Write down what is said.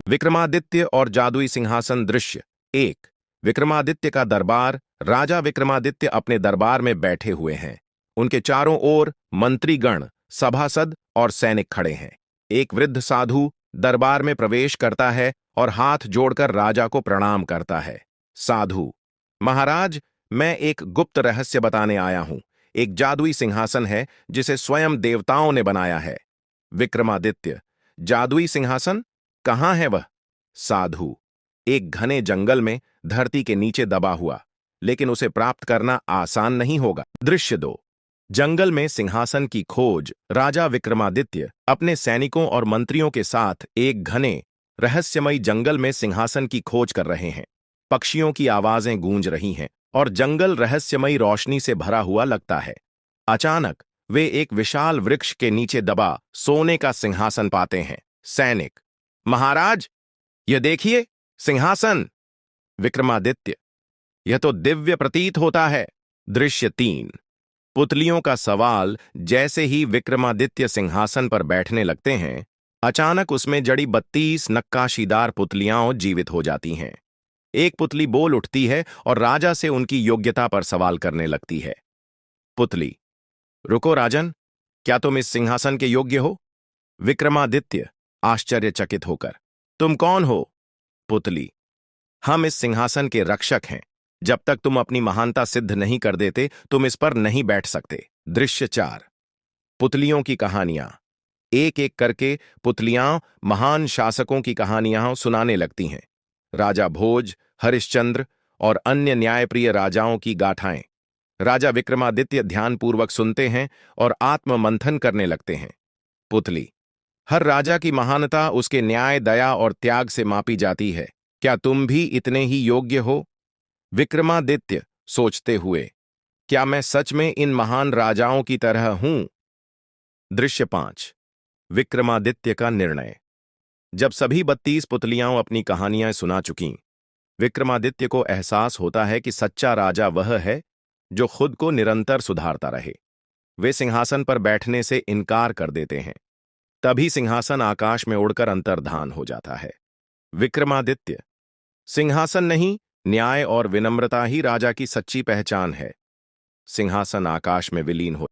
विक्रमादित्य और जादुई सिंहासन दृश्य एक। विक्रमादित्य का दरबार। राजा विक्रमादित्य अपने दरबार में बैठे हुए हैं। उनके चारों ओर मंत्रीगण, सभासद और सैनिक खड़े हैं। एक वृद्ध साधु दरबार में प्रवेश करता है और हाथ जोड़कर राजा को प्रणाम करता है। साधु: महाराज, मैं एक गुप्त रहस्य बताने आया हूं। एक जादुई सिंहासन है जिसे स्वयं देवताओं ने बनाया है। विक्रमादित्य: जादुई सिंहासन? कहाँ है वह? साधु: एक घने जंगल में, धरती के नीचे दबा हुआ, लेकिन उसे प्राप्त करना आसान नहीं होगा। दृश्य दो। जंगल में सिंहासन की खोज। राजा विक्रमादित्य अपने सैनिकों और मंत्रियों के साथ एक घने रहस्यमयी जंगल में सिंहासन की खोज कर रहे हैं। पक्षियों की आवाजें गूंज रही हैं और जंगल रहस्यमयी रोशनी से भरा हुआ लगता है। अचानक वे एक विशाल वृक्ष के नीचे दबा सोने का सिंहासन पाते हैं। सैनिक: महाराज, यह देखिए, सिंहासन। विक्रमादित्य: यह तो दिव्य प्रतीत होता है। दृश्य तीन। पुतलियों का सवाल। जैसे ही विक्रमादित्य सिंहासन पर बैठने लगते हैं, अचानक उसमें जड़ी 32 नक्काशीदार पुतलियां जीवित हो जाती हैं। एक पुतली बोल उठती है और राजा से उनकी योग्यता पर सवाल करने लगती है। पुतली: रुको राजन, क्या तुम इस सिंहासन के योग्य हो? विक्रमादित्य आश्चर्यचकित होकर: तुम कौन हो? पुतली: हम इस सिंहासन के रक्षक हैं। जब तक तुम अपनी महानता सिद्ध नहीं कर देते, तुम इस पर नहीं बैठ सकते। दृश्य चार। पुतलियों की कहानियां। एक एक करके पुतलियां महान शासकों की कहानियां सुनाने लगती हैं। राजा भोज, हरिश्चंद्र और अन्य न्यायप्रिय राजाओं की गाथाएं। राजा विक्रमादित्य ध्यानपूर्वक सुनते हैं और आत्ममंथन करने लगते हैं। पुतली: हर राजा की महानता उसके न्याय, दया और त्याग से मापी जाती है। क्या तुम भी इतने ही योग्य हो? विक्रमादित्य सोचते हुए: क्या मैं सच में इन महान राजाओं की तरह हूं? दृश्य पांच। विक्रमादित्य का निर्णय। जब सभी 32 पुतलियां अपनी कहानियां सुना चुकीं, विक्रमादित्य को एहसास होता है कि सच्चा राजा वह है जो खुद को निरंतर सुधारता रहे। वे सिंहासन पर बैठने से इनकार कर देते हैं। तभी सिंहासन आकाश में उड़कर अंतर्धान हो जाता है। विक्रमादित्य: सिंहासन नहीं, न्याय और विनम्रता ही राजा की सच्ची पहचान है। सिंहासन आकाश में विलीन हो